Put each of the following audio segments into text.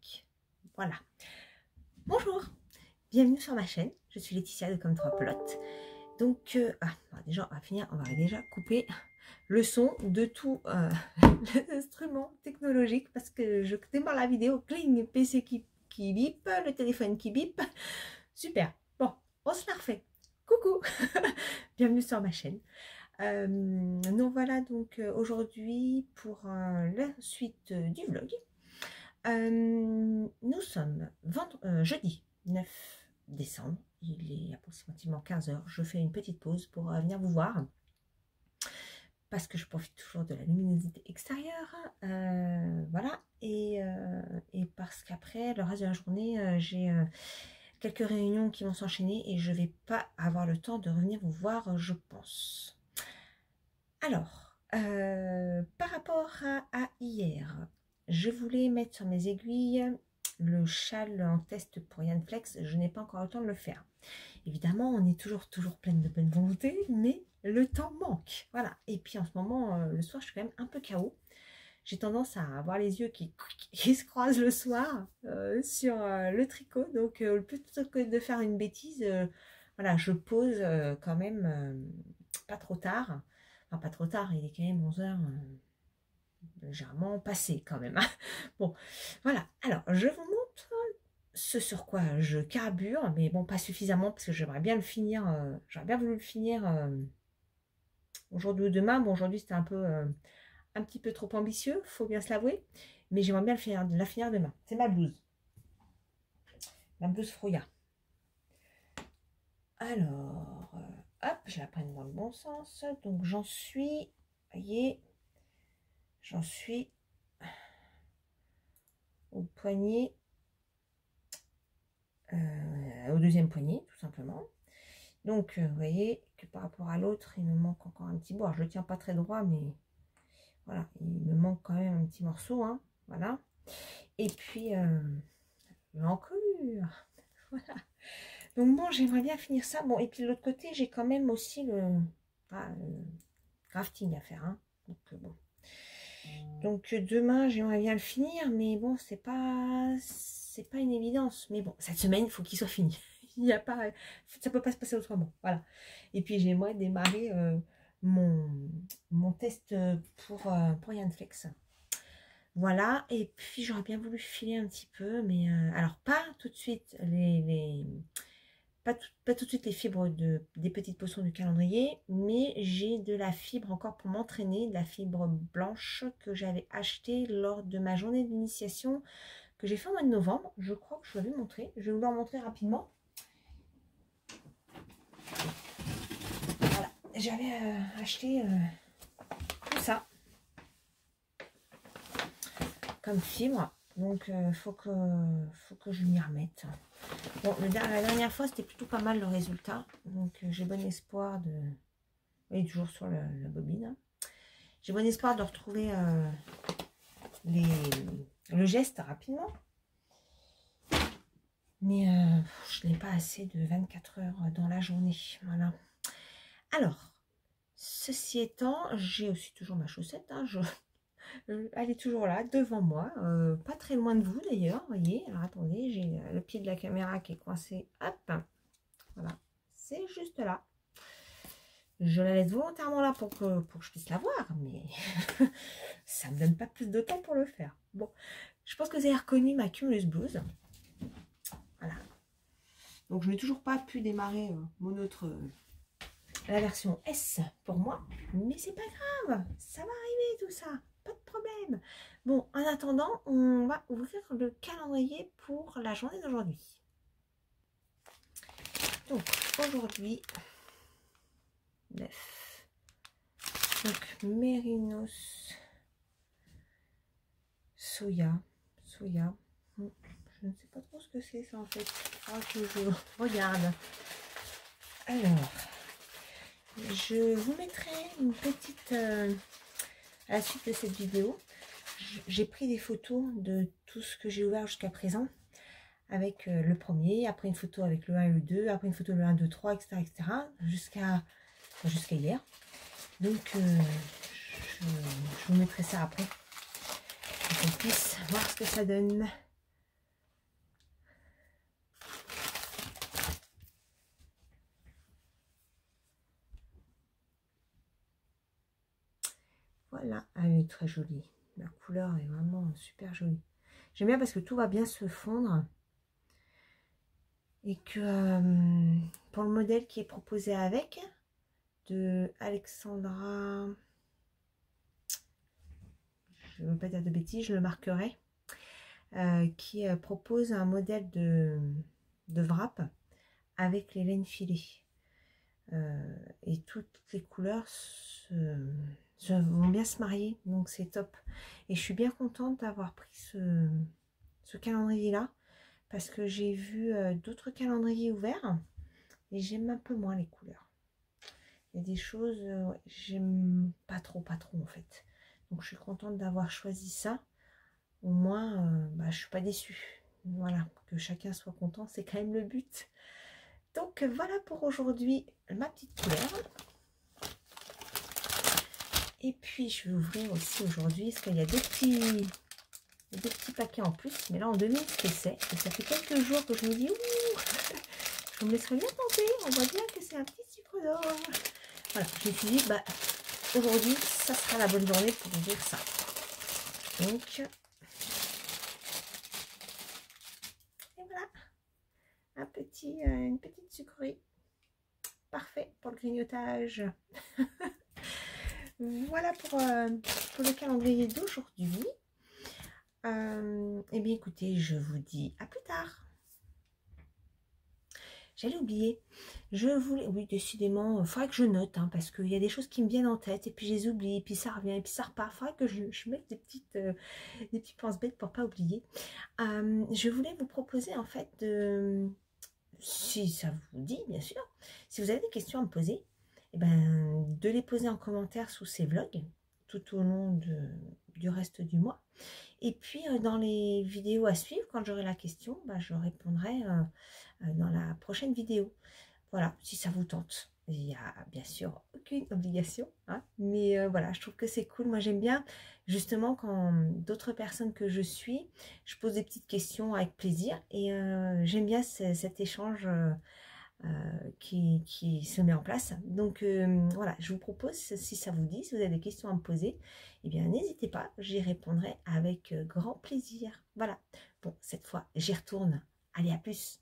technologique. Voilà. Bonjour, bienvenue sur ma chaîne. Je suis Laetitia de Comme 3 Plots. Donc, déjà, on va déjà couper le son de tout l'instrument technologique parce que je démarre la vidéo, cling, PC qui bip, le téléphone qui bip. Super. Bon, on se la refait. Coucou, bienvenue sur ma chaîne. Nous voilà donc aujourd'hui pour la suite du vlog. Nous sommes jeudi 9 décembre, il est approximativement 15 h. Je fais une petite pause pour venir vous voir parce que je profite toujours de la luminosité extérieure, voilà, et parce qu'après le reste de la journée j'ai quelques réunions qui vont s'enchaîner et je vais pas avoir le temps de revenir vous voir, je pense. Alors, par rapport à hier, je voulais mettre sur mes aiguilles le châle en test pour Yann Flex. Je n'ai pas encore le temps de le faire. Évidemment, on est toujours pleine de bonne volonté, mais le temps manque. Voilà. Et puis en ce moment, le soir, je suis quand même un peu KO. J'ai tendance à avoir les yeux qui se croisent le soir sur le tricot. Donc, plutôt que de faire une bêtise, voilà, je pose quand même pas trop tard. Enfin, pas trop tard, il est quand même 11 h. Légèrement passé quand même. Bon, voilà. Alors, je vous montre ce sur quoi je carbure, mais bon, pas suffisamment parce que j'aimerais bien le finir. J'aurais bien voulu le finir aujourd'hui ou demain. Bon, aujourd'hui, c'était un petit peu trop ambitieux, faut bien se l'avouer, mais j'aimerais bien la finir demain. C'est ma blouse. Ma blouse Froya. Alors, hop, je la prenne dans le bon sens. Donc, j'en suis, voyez, j'en suis au poignet, au deuxième poignet, tout simplement. Donc, vous voyez que par rapport à l'autre, il me manque encore un petit bout. Alors, je ne le tiens pas très droit, mais voilà, il me manque quand même un petit morceau, hein, voilà. Et puis, l'encolure, voilà. Donc, bon, j'aimerais bien finir ça. Bon, et puis de l'autre côté, j'ai quand même aussi le crafting à faire, hein. Donc, bon. Donc, demain, j'aimerais bien le finir, mais bon, c'est pas une évidence. Mais bon, cette semaine, il faut qu'il soit fini. Il n'y a pas, ça peut pas se passer autrement. Voilà. Et puis, j'aimerais démarrer mon test pour Yann Flex. Voilà. Et puis, j'aurais bien voulu filer un petit peu, mais alors pas tout de suite pas tout de suite les fibres des petites potions du calendrier, mais j'ai de la fibre encore pour m'entraîner, de la fibre blanche que j'avais achetée lors de ma journée d'initiation que j'ai fait au mois de novembre. Je crois que je vous l'avais montré. Je vais vous la montrer rapidement. Voilà, j'avais acheté tout ça comme fibre, donc faut que je m'y remette. Bon, la dernière fois, c'était plutôt pas mal le résultat. Donc, j'ai bon espoir de... Oui, toujours sur la bobine. Hein. J'ai bon espoir de retrouver le geste rapidement. Mais je n'ai pas assez de 24 heures dans la journée. Voilà. Alors, ceci étant, j'ai aussi toujours ma chaussette. Hein, elle est toujours là, devant moi. Pas très loin de vous, d'ailleurs. Vous voyez. Alors, attendez, j'ai le pied de la caméra qui est coincé. Hop. Voilà. C'est juste là. Je la laisse volontairement là pour que je puisse la voir, mais ça ne me donne pas plus de temps pour le faire. Bon, je pense que vous avez reconnu ma Cumulus Blues. Voilà. Donc, je n'ai toujours pas pu démarrer la version S pour moi, mais c'est pas grave, ça va arriver tout ça, pas de problème. Bon, en attendant, on va ouvrir le calendrier pour la journée d'aujourd'hui. Donc, aujourd'hui... 9. Donc Mérinos soya. Je ne sais pas trop ce que c'est ça en fait. Ah, que je regarde. Alors, je vous mettrai une petite à la suite de cette vidéo. J'ai pris des photos de tout ce que j'ai ouvert jusqu'à présent. Avec le premier, après une photo avec le 1 et le 2, après une photo le 1, 2, 3, etc. etc. jusqu'à hier. Donc, je vous mettrai ça après. Pour qu'on puisse voir ce que ça donne. Voilà, elle est très jolie. La couleur est vraiment super jolie. J'aime bien parce que tout va bien se fondre. Et que pour le modèle qui est proposé avec, de Alexandra, je ne veux pas dire de bêtises, je le marquerai, qui propose un modèle de wrap avec les laines filées. Et toutes les couleurs vont bien se marier, donc c'est top. Et je suis bien contente d'avoir pris ce calendrier-là, parce que j'ai vu d'autres calendriers ouverts, et j'aime un peu moins les couleurs. Il y a des choses, ouais, j'aime pas trop en fait. Donc je suis contente d'avoir choisi ça. Au moins, bah, je suis pas déçue. Voilà, que chacun soit content, c'est quand même le but. Donc voilà pour aujourd'hui ma petite couleur. Et puis je vais ouvrir aussi aujourd'hui, parce qu'il y a deux petits paquets en plus. Mais là on devine ce que c'est. Et ça fait quelques jours que je me dis, ouh, je me laisserai bien tenter. On voit bien que c'est un petit sucre d'or. Voilà, je me suis dit, bah, aujourd'hui, ça sera la bonne journée pour ouvrir ça. Donc, et voilà, une petite sucrerie. Parfait pour le grignotage. Voilà pour le calendrier d'aujourd'hui. Eh bien, écoutez, je vous dis à plus tard. J'allais oublier. Je voulais, oui, décidément, il faudrait que je note, hein, parce qu'il y a des choses qui me viennent en tête, et puis je les oublie, et puis ça revient, et puis ça repart. Il faudrait que je mette des petits pense-bêtes pour pas oublier. Je voulais vous proposer, en fait, si ça vous dit, bien sûr, si vous avez des questions à me poser, eh ben, de les poser en commentaire sous ces vlogs, tout au long du reste du mois. Et puis, dans les vidéos à suivre, quand j'aurai la question, bah, je répondrai dans la prochaine vidéo. Voilà, si ça vous tente. Il n'y a bien sûr aucune obligation, hein, mais voilà, je trouve que c'est cool. Moi, j'aime bien, justement, quand d'autres personnes que je suis, je pose des petites questions avec plaisir. Et j'aime bien cet échange qui se met en place. Donc, voilà, je vous propose, si ça vous dit, si vous avez des questions à me poser, eh bien, n'hésitez pas, j'y répondrai avec grand plaisir. Voilà, bon, cette fois, j'y retourne. Allez, à plus!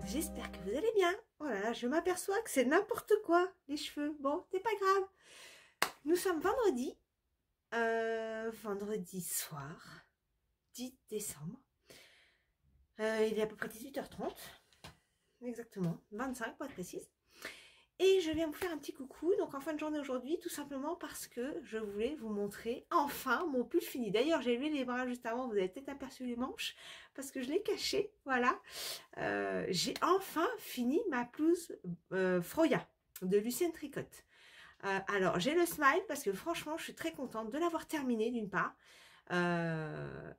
J'espère que vous allez bien. Oh là là, je m'aperçois que c'est n'importe quoi, les cheveux. Bon, c'est pas grave. Nous sommes vendredi. Vendredi soir, 10 décembre. Il est à peu près 18h30. Exactement, 25 pour être précise. Et je viens vous faire un petit coucou, donc en fin de journée aujourd'hui, tout simplement parce que je voulais vous montrer enfin mon pull fini. D'ailleurs, j'ai levé les bras juste avant, vous avez peut-être aperçu les manches, parce que je l'ai caché, voilà. J'ai enfin fini ma blouse Froya de Lucienne Tricotte. Alors, j'ai le smile parce que franchement, je suis très contente de l'avoir terminé d'une part.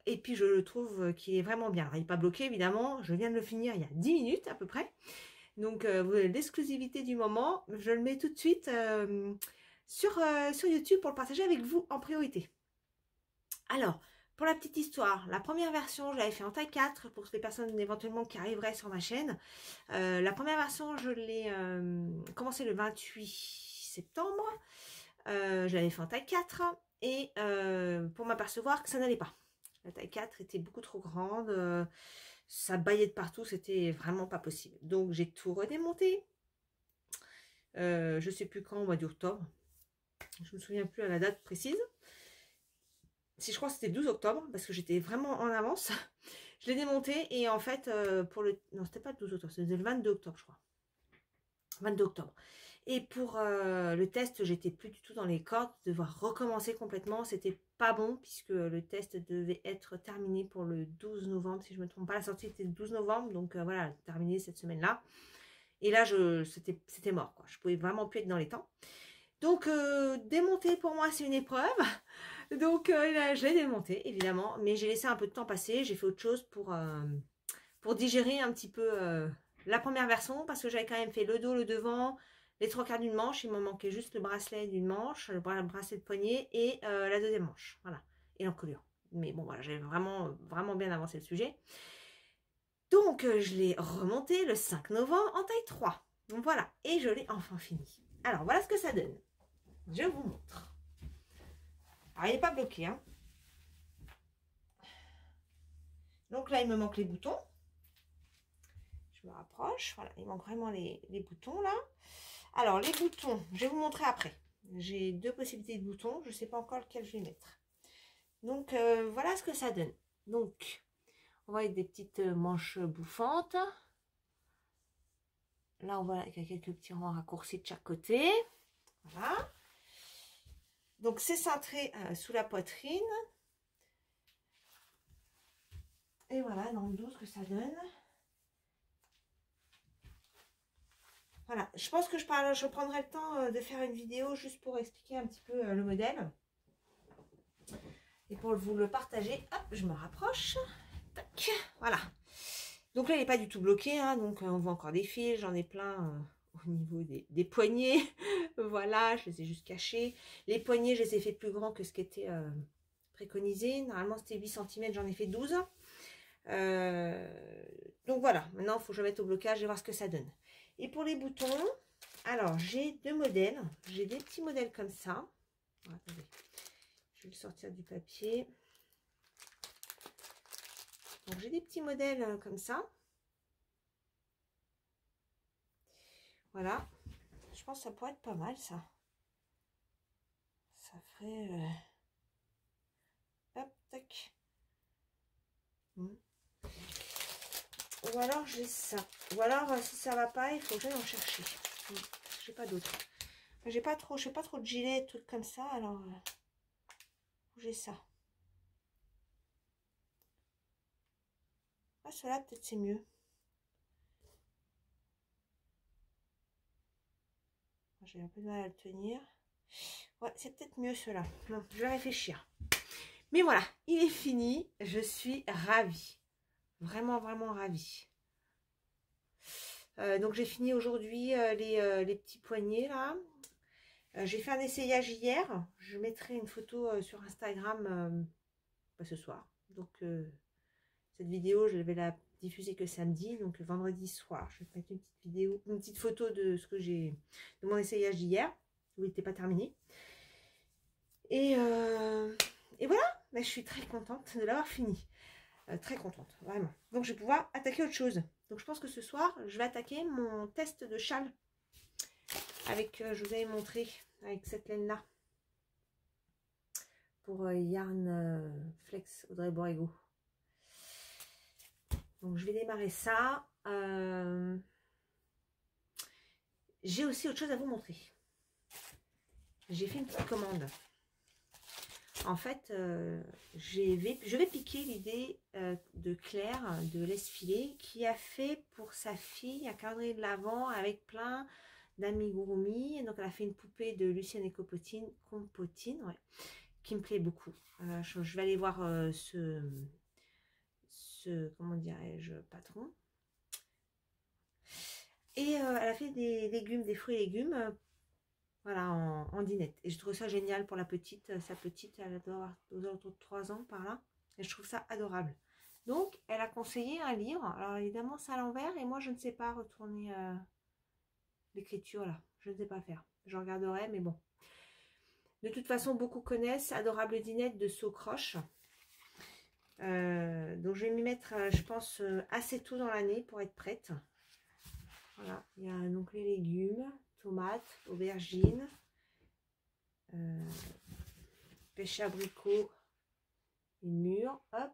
Et puis, je le trouve qu'il est vraiment bien. Alors, il n'est pas bloqué, évidemment. Je viens de le finir il y a 10 minutes à peu près. Donc, l'exclusivité du moment, je le mets tout de suite sur YouTube pour le partager avec vous en priorité. Alors, pour la petite histoire, la première version, je l'avais fait en taille 4 pour les personnes éventuellement qui arriveraient sur ma chaîne. La première version, je l'ai commencé le 28 septembre. Je l'avais fait en taille 4 et pour m'apercevoir que ça n'allait pas. La taille 4 était beaucoup trop grande, ça baillait de partout, c'était vraiment pas possible. Donc j'ai tout redémonté. Je sais plus quand, au mois d'octobre. Je me souviens plus à la date précise. Si je crois que c'était 12 octobre, parce que j'étais vraiment en avance. Je l'ai démonté et en fait, pour le... Non, c'était pas le 12 octobre, c'était le 22 octobre, je crois. 22 octobre. Et pour le test, j'étais plus du tout dans les cordes, devoir recommencer complètement. C'était pas bon, puisque le test devait être terminé pour le 12 novembre, si je me trompe pas. La sortie était le 12 novembre, donc voilà, terminé cette semaine-là. Et là, c'était mort, quoi. Je pouvais vraiment plus être dans les temps. Donc, démonter pour moi, c'est une épreuve. Donc, là, je l'ai démonté, évidemment. Mais j'ai laissé un peu de temps passer. J'ai fait autre chose pour digérer un petit peu la première version. Parce que j'avais quand même fait le dos, le devant, les 3/4 d'une manche. Il me manquait juste le bracelet d'une manche, le bracelet de poignet et la deuxième manche. Voilà. Et l'encolure. Mais bon, voilà, j'ai vraiment, vraiment bien avancé le sujet. Donc, je l'ai remonté le 5 novembre en taille 3. Donc, voilà. Et je l'ai enfin fini. Alors, voilà ce que ça donne. Je vous montre. Alors, il n'est pas bloqué, hein. Donc là, il me manque les boutons. Je me rapproche. Voilà, il manque vraiment les boutons, là. Alors, les boutons, je vais vous montrer après. J'ai deux possibilités de boutons. Je ne sais pas encore lequel je vais mettre. Donc, voilà ce que ça donne. Donc, on voit avec des petites manches bouffantes. Là, on voit qu'il y a quelques petits rangs raccourcis de chaque côté. Voilà. Donc, c'est cintré sous la poitrine. Et voilà, dans le dos, ce que ça donne. Voilà, je pense que je prendrai le temps de faire une vidéo juste pour expliquer un petit peu le modèle. Et pour vous le partager, hop, je me rapproche. Tac, voilà. Donc là, il n'est pas du tout bloqué, hein, donc on voit encore des fils, j'en ai plein au niveau des poignets. Voilà, je les ai juste cachés. Les poignets, je les ai fait plus grands que ce qui était préconisé. Normalement, c'était 8 cm, j'en ai fait 12. Donc voilà, maintenant, il faut que je mette au blocage et voir ce que ça donne. Et pour les boutons, alors, j'ai deux modèles. J'ai des petits modèles comme ça. Attendez, je vais le sortir du papier. Donc, j'ai des petits modèles comme ça. Voilà. Je pense que ça pourrait être pas mal, ça. Ça ferait... Hop, tac. Ou alors, j'ai ça. Ou alors, si ça va pas, il faut que j'aille en chercher. J'ai pas d'autres. J'ai pas trop de gilets, trucs comme ça, alors... j'ai ça. Ah, cela peut-être c'est mieux. J'ai un peu de mal à le tenir. Ouais, c'est peut-être mieux cela. Bon, je vais réfléchir. Mais voilà, il est fini. Je suis ravie. Vraiment, vraiment ravie. Donc j'ai fini aujourd'hui les petits poignets là. J'ai fait un essayage hier. Je mettrai une photo sur Instagram ce soir. Donc cette vidéo, je vais la diffuser que samedi, donc vendredi soir. Je vais mettre une petite vidéo, une petite photo de ce que j'ai, de mon essayage d'hier, où il n'était pas terminé. Et voilà, mais je suis très contente de l'avoir fini. Très contente, vraiment. Donc je vais pouvoir attaquer autre chose. Donc je pense que ce soir, je vais attaquer mon test de châle. Avec, je vous avais montré, avec cette laine-là. Pour Yarn Flex Audrey Borrego. Donc je vais démarrer ça. J'ai aussi autre chose à vous montrer. J'ai fait une petite commande. En fait, je vais piquer l'idée de Claire, de Laisse-Filer, qui a fait pour sa fille un calendrier de l'Avent avec plein d'amigurumi. Donc elle a fait une poupée de Lucienne et Compotine, ouais, qui me plaît beaucoup. Je vais aller voir comment dirais-je, patron. Et elle a fait des légumes, des fruits et légumes Voilà, en dinette. Et je trouve ça génial pour la petite. Sa petite, elle doit avoir aux alentours de 3 ans par là. Et je trouve ça adorable. Donc, elle a conseillé un livre. Alors, évidemment, c'est à l'envers. Et moi, je ne sais pas retourner l'écriture là. Je ne sais pas faire. Je regarderai, mais bon. De toute façon, beaucoup connaissent Adorable Dinette de Socroche. Donc, je vais m'y mettre, je pense, assez tôt dans l'année pour être prête. Voilà. Il y a donc les légumes, tomates, aubergines. Pêche abricot et mûr, hop.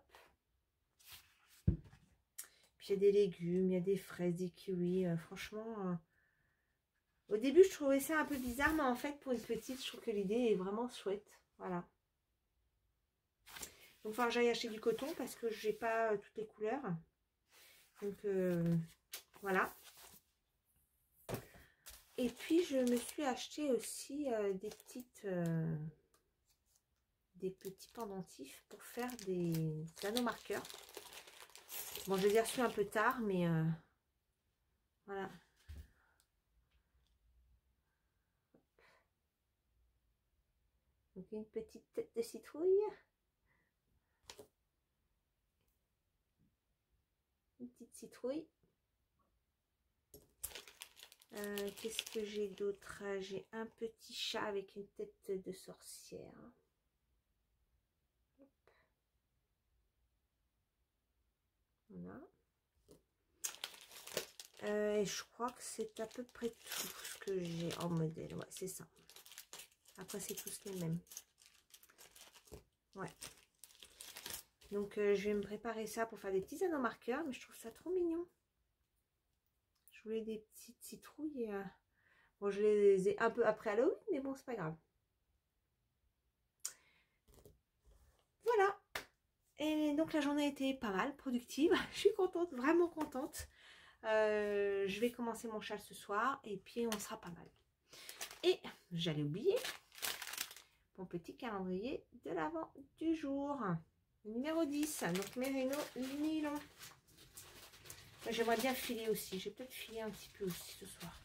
Puis il y a des légumes, il y a des fraises, des kiwis. Franchement, au début je trouvais ça un peu bizarre, mais en fait pour une petite, je trouve que l'idée est vraiment chouette. Voilà. Donc il va que j'aille acheter du coton parce que j'ai pas toutes les couleurs. Donc voilà. Et puis je me suis acheté aussi des petits pendentifs pour faire des anneaux marqueurs. Bon, je les ai reçus un peu tard, mais voilà. Donc une petite tête de citrouille. Une petite citrouille. Qu'est-ce que j'ai d'autre? J'ai un petit chat avec une tête de sorcière. Voilà. Et je crois que c'est à peu près tout ce que j'ai en modèle. Ouais, c'est ça. Après, c'est tous les mêmes. Ouais. Donc, je vais me préparer ça pour faire des petits anneaux marqueurs. Mais je trouve ça trop mignon. Je voulais des petites citrouilles. Et, bon, je les ai un peu après Halloween, mais bon, c'est pas grave. Voilà. Et donc, la journée a été pas mal, productive. Je suis contente, vraiment contente. Je vais commencer mon châle ce soir et puis on sera pas mal. Et j'allais oublier mon petit calendrier de l'avant du jour. Numéro 10, donc Merino nylon. J'aimerais bien filer aussi. Je vais peut-être filer un petit peu aussi ce soir.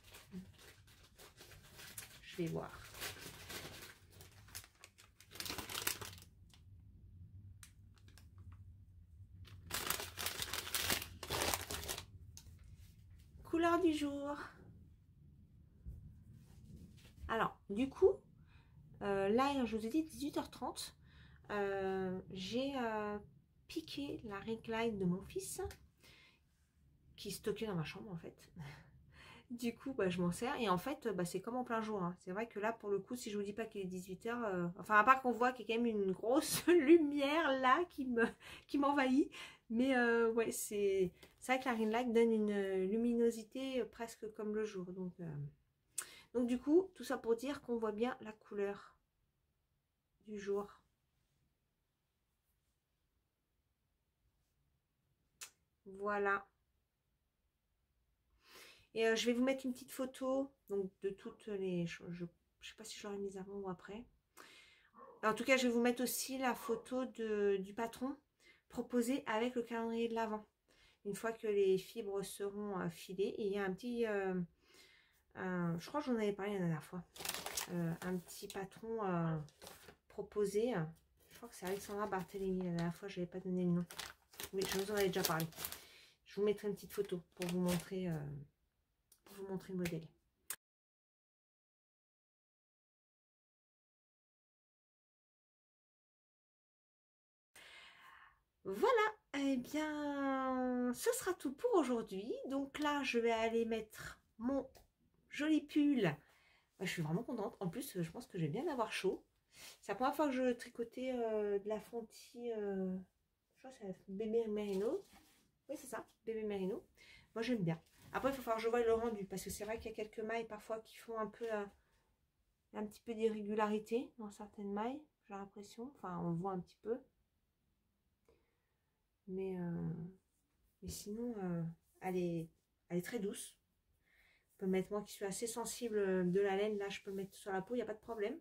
Je vais voir. Couleur du jour. Alors, du coup, là, je vous ai dit 18h30. J'ai piqué la ring light de mon fils qui stockait dans ma chambre en fait. Du coup, bah, je m'en sers et en fait, bah, c'est comme en plein jour. Hein. C'est vrai que là, pour le coup, si je vous dis pas qu'il est 18h, enfin, à part qu'on voit qu'il y a quand même une grosse lumière là qui m'envahit. Mais ouais, c'est vrai que la ring light donne une luminosité presque comme le jour. Donc du coup, tout ça pour dire qu'on voit bien la couleur du jour. Voilà. Et je vais vous mettre une petite photo donc, de toutes les... Je ne sais pas si je l'aurais mise avant ou après. En tout cas, je vais vous mettre aussi la photo du patron proposé avec le calendrier de l'Avent. Une fois que les fibres seront filées. Et il y a un petit... je crois que j'en avais parlé la dernière fois. Un petit patron proposé. Je crois que c'est Alexandra Barthélémy. La dernière fois, je n'avais pas donné le nom. Oui, je vous en avais déjà parlé. Je vous mettrai une petite photo pour vous montrer le modèle. Voilà, eh bien, ce sera tout pour aujourd'hui. Donc là, je vais aller mettre mon joli pull. Je suis vraiment contente. En plus, je pense que je vais bien avoir chaud. C'est la première fois que je tricotais de la fontie. Je crois que c'est bébé merino. Oui, c'est ça, bébé merino. Moi, j'aime bien. Après, il faut falloir que je voie le rendu. Parce que c'est vrai qu'il y a quelques mailles parfois qui font un peu un petit peu d'irrégularité dans certaines mailles. J'ai l'impression. Enfin, on voit un petit peu. Mais sinon, elle est très douce. Je peux mettre, moi qui suis assez sensible de la laine, là, je peux le mettre sur la peau, il n'y a pas de problème.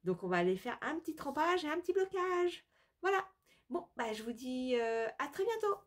Donc, on va aller faire un petit trempage et un petit blocage. Voilà. Bon, bah, je vous dis à très bientôt.